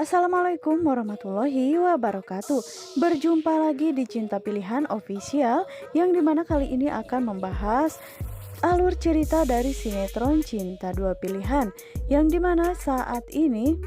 Assalamualaikum warahmatullahi wabarakatuh. Berjumpa lagi di Cinta Pilihan Official yang dimana kali ini akan membahas alur cerita dari sinetron Cinta Dua Pilihan yang dimana saat ini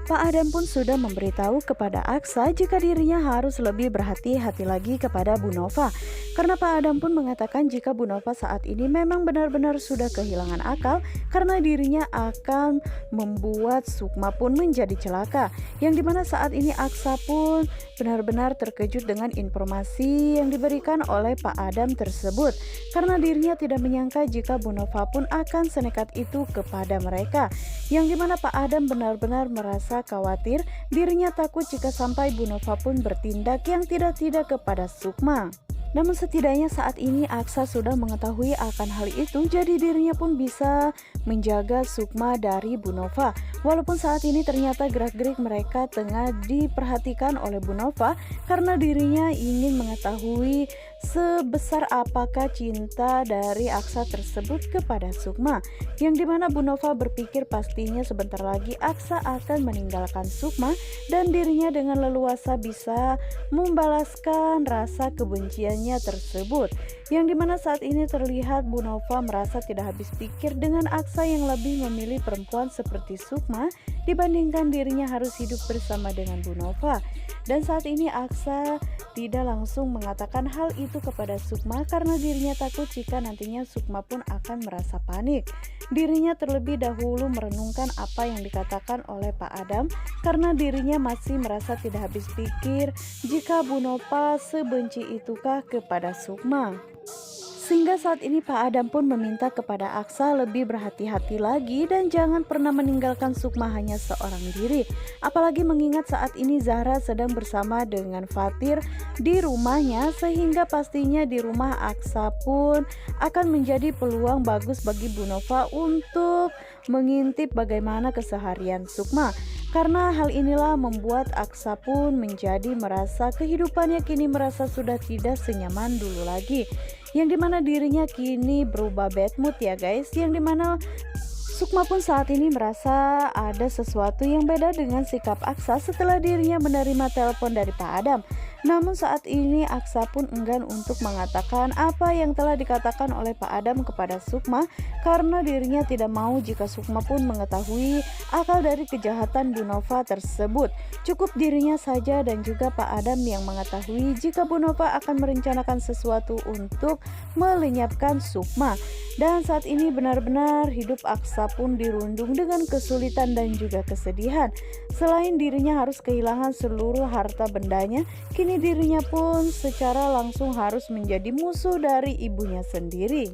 Pak Adam pun sudah memberitahu kepada Aksa jika dirinya harus lebih berhati-hati lagi kepada Bu Nova. Karena Pak Adam pun mengatakan jika Bu Nova saat ini memang benar-benar sudah kehilangan akal karena dirinya akan membuat Sukma pun menjadi celaka. Yang dimana saat ini Aksa pun benar-benar terkejut dengan informasi yang diberikan oleh Pak Adam tersebut. Karena dirinya tidak menyangka jika Bu Nova pun akan senekat itu kepada mereka. Yang dimana Pak Adam benar-benar merasa khawatir, dirinya takut jika sampai Bu Nova pun bertindak yang tidak-tidak kepada Sukma. Namun setidaknya saat ini Aksa sudah mengetahui akan hal itu, jadi dirinya pun bisa menjaga Sukma dari Bu Nova. Walaupun saat ini ternyata gerak-gerik mereka tengah diperhatikan oleh Bu Nova karena dirinya ingin mengetahui sebesar apakah cinta dari Aksa tersebut kepada Sukma. Yang dimana Bu Nova berpikir pastinya sebentar lagi Aksa akan meninggalkan Sukma dan dirinya dengan leluasa bisa membalaskan rasa kebencian tersebut. Yang dimana saat ini terlihat Bu Nova merasa tidak habis pikir dengan Aksa yang lebih memilih perempuan seperti Sukma dibandingkan dirinya harus hidup bersama dengan Bu Nova. Dan saat ini Aksa tidak langsung mengatakan hal itu kepada Sukma karena dirinya takut jika nantinya Sukma pun akan merasa panik. Dirinya terlebih dahulu merenungkan apa yang dikatakan oleh Pak Adam karena dirinya masih merasa tidak habis pikir jika Bu Nova sebenci itukah kepada Sukma. Sehingga saat ini Pak Adam pun meminta kepada Aksa lebih berhati-hati lagi dan jangan pernah meninggalkan Sukma hanya seorang diri. Apalagi mengingat saat ini Zahra sedang bersama dengan Fatir di rumahnya, sehingga pastinya di rumah Aksa pun akan menjadi peluang bagus bagi Bu Nova untuk mengintip bagaimana keseharian Sukma. Karena hal inilah membuat Aksa pun menjadi merasa kehidupannya kini merasa sudah tidak senyaman dulu lagi. Yang dimana dirinya kini berubah bad mood ya guys. Yang dimana Sukma pun saat ini merasa ada sesuatu yang beda dengan sikap Aksa setelah dirinya menerima telepon dari Pak Adam. Namun saat ini Aksa pun enggan untuk mengatakan apa yang telah dikatakan oleh Pak Adam kepada Sukma karena dirinya tidak mau jika Sukma pun mengetahui akal dari kejahatan Bu Nova tersebut. Cukup dirinya saja dan juga Pak Adam yang mengetahui jika Bu Nova akan merencanakan sesuatu untuk melenyapkan Sukma. Dan saat ini benar-benar hidup Aksa pun dirundung dengan kesulitan dan juga kesedihan. Selain dirinya harus kehilangan seluruh harta bendanya, kini dirinya pun secara langsung harus menjadi musuh dari ibunya sendiri.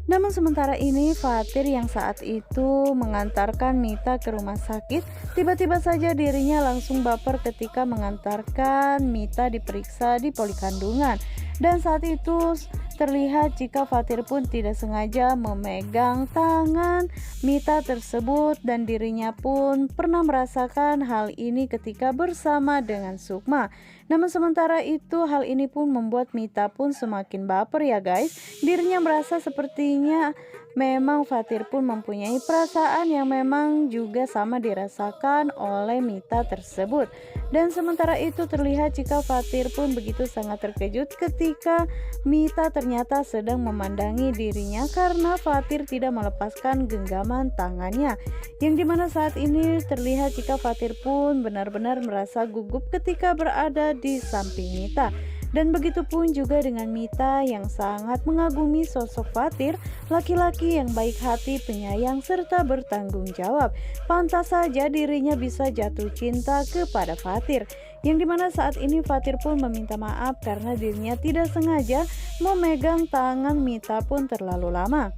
Namun sementara ini Fatir yang saat itu mengantarkan Mita ke rumah sakit, tiba-tiba saja dirinya langsung baper ketika mengantarkan Mita diperiksa di poli kandungan. Dan saat itu terlihat jika Fatir pun tidak sengaja memegang tangan Mita tersebut dan dirinya pun pernah merasakan hal ini ketika bersama dengan Sukma. Namun sementara itu hal ini pun membuat Mita pun semakin baper ya guys. Dirinya merasa sepertinya memang Fatir pun mempunyai perasaan yang memang juga sama dirasakan oleh Mita tersebut. Dan sementara itu terlihat jika Fatir pun begitu sangat terkejut ketika Mita ternyata sedang memandangi dirinya karena Fatir tidak melepaskan genggaman tangannya. Yang dimana saat ini terlihat jika Fatir pun benar-benar merasa gugup ketika berada di samping Mita. Dan begitu pun juga dengan Mita yang sangat mengagumi sosok Fatir, laki-laki yang baik hati, penyayang, serta bertanggung jawab. Pantas saja dirinya bisa jatuh cinta kepada Fatir. Yang dimana saat ini Fatir pun meminta maaf karena dirinya tidak sengaja memegang tangan Mita pun terlalu lama.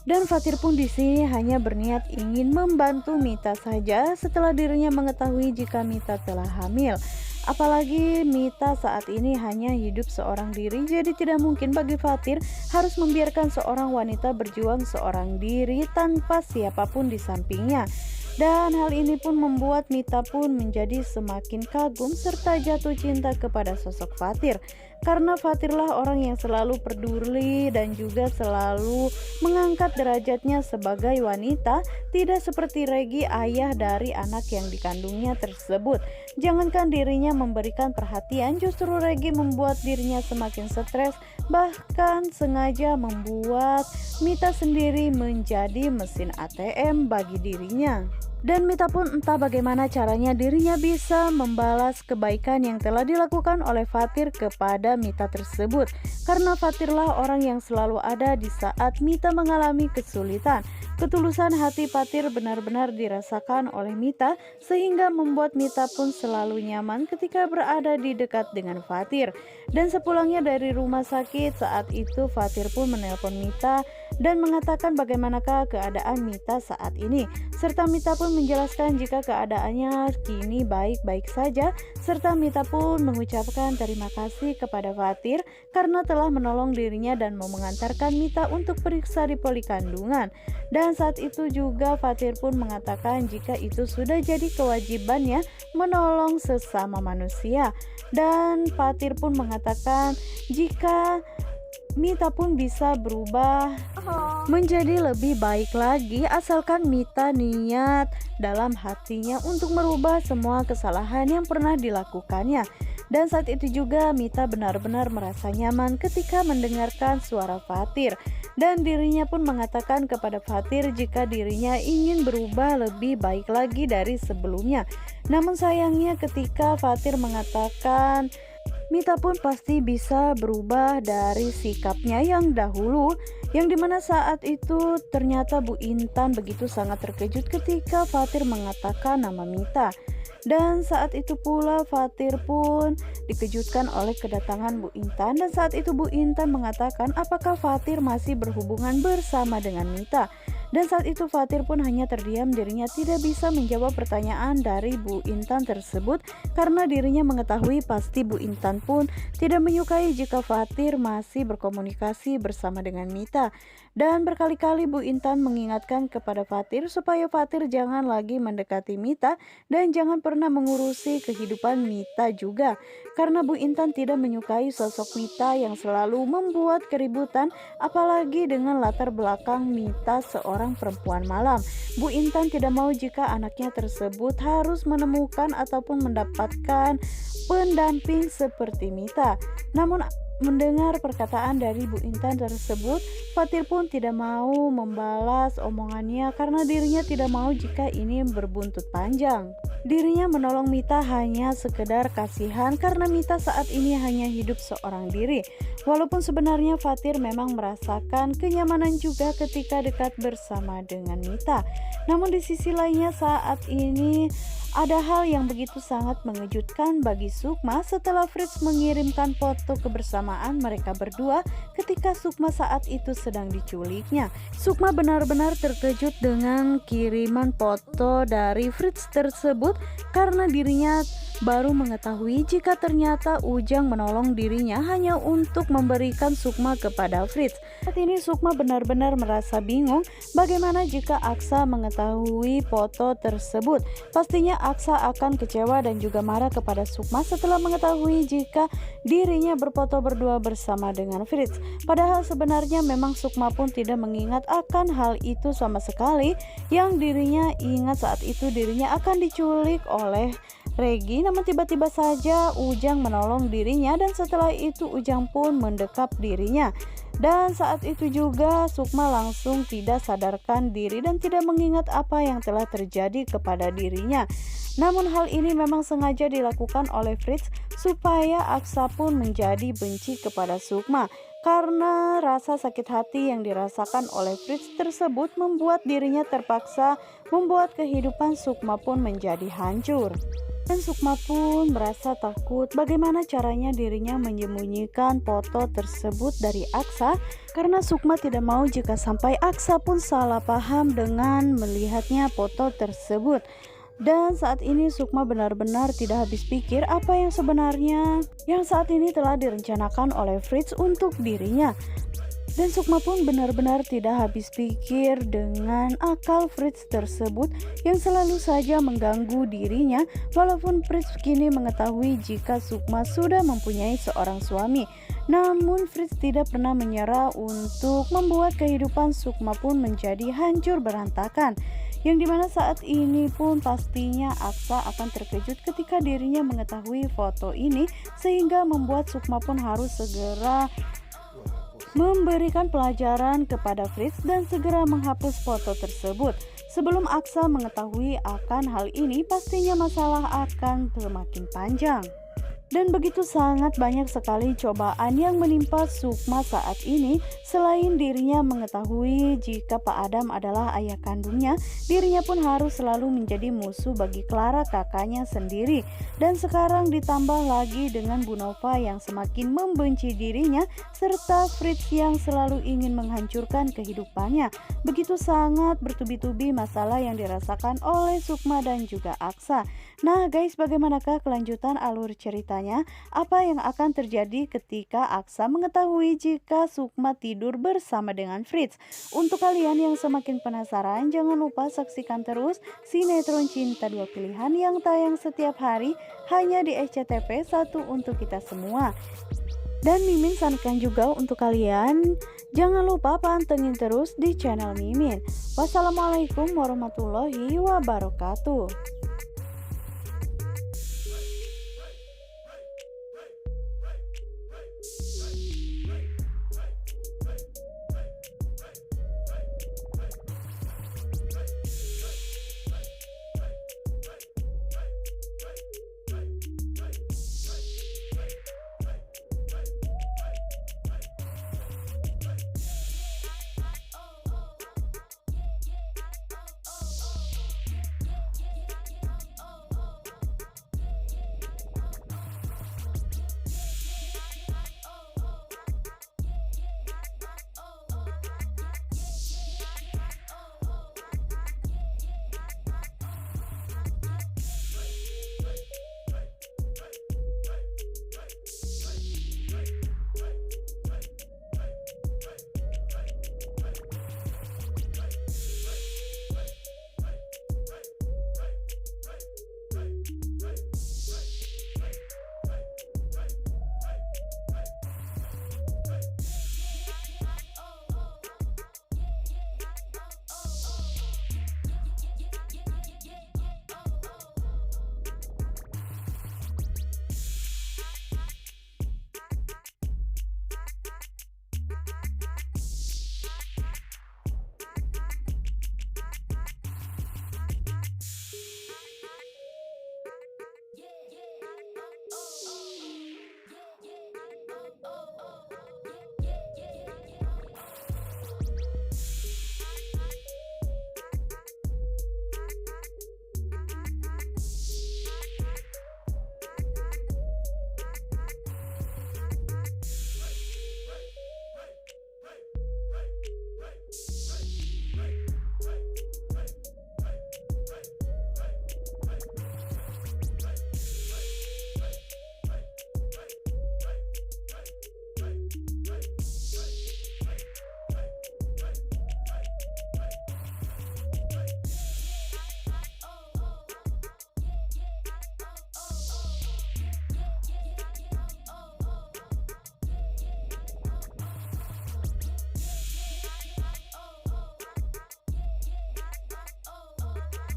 Dan Fatir pun di sini hanya berniat ingin membantu Mita saja setelah dirinya mengetahui jika Mita telah hamil. Apalagi Mita saat ini hanya hidup seorang diri, jadi tidak mungkin bagi Fatir harus membiarkan seorang wanita berjuang seorang diri tanpa siapapun di sampingnya. Dan hal ini pun membuat Mita pun menjadi semakin kagum serta jatuh cinta kepada sosok Fatir. karena Fatirlah orang yang selalu peduli dan juga selalu mengangkat derajatnya sebagai wanita, tidak seperti Regi, ayah dari anak yang dikandungnya tersebut. Jangankan dirinya memberikan perhatian, justru Regi membuat dirinya semakin stres, bahkan sengaja membuat Mita sendiri menjadi mesin ATM bagi dirinya. Dan Mita pun entah bagaimana caranya dirinya bisa membalas kebaikan yang telah dilakukan oleh Fatir kepada Mita tersebut. Karena Fatirlah orang yang selalu ada di saat Mita mengalami kesulitan. Ketulusan hati Fatir benar-benar dirasakan oleh Mita, sehingga membuat Mita pun selalu nyaman ketika berada di dekat dengan Fatir. Dan sepulangnya dari rumah sakit, saat itu Fatir pun menelpon Mita dan mengatakan bagaimanakah keadaan Mita saat ini, serta Mita pun menjelaskan jika keadaannya kini baik-baik saja, serta Mita pun mengucapkan terima kasih kepada Fatir karena telah menolong dirinya dan mau mengantarkan Mita untuk periksa di poli kandungan. Dan saat itu juga Fatir pun mengatakan jika itu sudah jadi kewajibannya menolong sesama manusia. Dan Fatir pun mengatakan jika Mita pun bisa berubah menjadi lebih baik lagi asalkan Mita niat dalam hatinya untuk merubah semua kesalahan yang pernah dilakukannya. Dan saat itu juga Mita benar-benar merasa nyaman ketika mendengarkan suara Fatir. Dan dirinya pun mengatakan kepada Fatir jika dirinya ingin berubah lebih baik lagi dari sebelumnya. Namun sayangnya ketika Fatir mengatakan Mita pun pasti bisa berubah dari sikapnya yang dahulu, yang dimana saat itu ternyata Bu Intan begitu sangat terkejut ketika Fatir mengatakan nama Mita. Dan saat itu pula Fatir pun dikejutkan oleh kedatangan Bu Intan, dan saat itu Bu Intan mengatakan apakah Fatir masih berhubungan bersama dengan Mita. Dan saat itu Fatir pun hanya terdiam, dirinya tidak bisa menjawab pertanyaan dari Bu Intan tersebut karena dirinya mengetahui pasti Bu Intan pun tidak menyukai jika Fatir masih berkomunikasi bersama dengan Mita. Dan berkali-kali Bu Intan mengingatkan kepada Fatir supaya Fatir jangan lagi mendekati Mita dan jangan pernah mengurusi kehidupan Mita juga, karena Bu Intan tidak menyukai sosok Mita yang selalu membuat keributan, apalagi dengan latar belakang Mita seorang perempuan malam. Bu Intan tidak mau jika anaknya tersebut harus menemukan ataupun mendapatkan pendamping seperti Mita. Namun mendengar perkataan dari Bu Intan tersebut, Fatir pun tidak mau membalas omongannya karena dirinya tidak mau jika ini berbuntut panjang. Dirinya menolong Mita hanya sekedar kasihan karena Mita saat ini hanya hidup seorang diri. Walaupun sebenarnya Fatir memang merasakan kenyamanan juga ketika dekat bersama dengan Mita. Namun di sisi lainnya saat ini ada hal yang begitu sangat mengejutkan bagi Sukma setelah Fritz mengirimkan foto kebersamaan mereka berdua ketika Sukma saat itu sedang diculiknya. Sukma benar-benar terkejut dengan kiriman foto dari Fritz tersebut karena dirinya baru mengetahui jika ternyata Ujang menolong dirinya hanya untuk memberikan Sukma kepada Fritz. Saat ini Sukma benar-benar merasa bingung bagaimana jika Aksa mengetahui foto tersebut. Pastinya Aksa akan kecewa dan juga marah kepada Sukma setelah mengetahui jika dirinya berfoto berdua bersama dengan Fritz. Padahal sebenarnya memang Sukma pun tidak mengingat akan hal itu sama sekali. Yang dirinya ingat saat itu dirinya akan diculik oleh Regi, namun tiba-tiba saja Ujang menolong dirinya dan setelah itu Ujang pun mendekap dirinya. Dan saat itu juga Sukma langsung tidak sadarkan diri dan tidak mengingat apa yang telah terjadi kepada dirinya. Namun hal ini memang sengaja dilakukan oleh Fritz supaya Aksa pun menjadi benci kepada Sukma. Karena rasa sakit hati yang dirasakan oleh Fritz tersebut membuat dirinya terpaksa membuat kehidupan Sukma pun menjadi hancur. Dan Sukma pun merasa takut bagaimana caranya dirinya menyembunyikan foto tersebut dari Aksa, karena Sukma tidak mau jika sampai Aksa pun salah paham dengan melihatnya foto tersebut. Dan saat ini Sukma benar-benar tidak habis pikir apa yang sebenarnya yang saat ini telah direncanakan oleh Fritz untuk dirinya. Dan Sukma pun benar-benar tidak habis pikir dengan akal Fritz tersebut yang selalu saja mengganggu dirinya, walaupun Fritz kini mengetahui jika Sukma sudah mempunyai seorang suami. Namun Fritz tidak pernah menyerah untuk membuat kehidupan Sukma pun menjadi hancur berantakan. Yang dimana saat ini pun pastinya Aksa akan terkejut ketika dirinya mengetahui foto ini, sehingga membuat Sukma pun harus segera memberikan pelajaran kepada Fritz dan segera menghapus foto tersebut. Sebelum Aksa mengetahui akan hal ini, pastinya masalah akan semakin panjang. Dan begitu sangat banyak sekali cobaan yang menimpa Sukma saat ini. Selain dirinya mengetahui jika Pak Adam adalah ayah kandungnya, dirinya pun harus selalu menjadi musuh bagi Clara, kakaknya sendiri. Dan sekarang ditambah lagi dengan Bu Nova yang semakin membenci dirinya, serta Fritz yang selalu ingin menghancurkan kehidupannya. Begitu sangat bertubi-tubi masalah yang dirasakan oleh Sukma dan juga Aksa. Nah guys, bagaimanakah kelanjutan alur cerita? Apa yang akan terjadi ketika Aksa mengetahui jika Sukma tidur bersama dengan Fritz? Untuk kalian yang semakin penasaran, jangan lupa saksikan terus sinetron Cinta Dua Pilihan yang tayang setiap hari hanya di SCTV 1 untuk kita semua. Dan Mimin sarankan juga untuk kalian, jangan lupa pantengin terus di channel Mimin. Wassalamualaikum warahmatullahi wabarakatuh.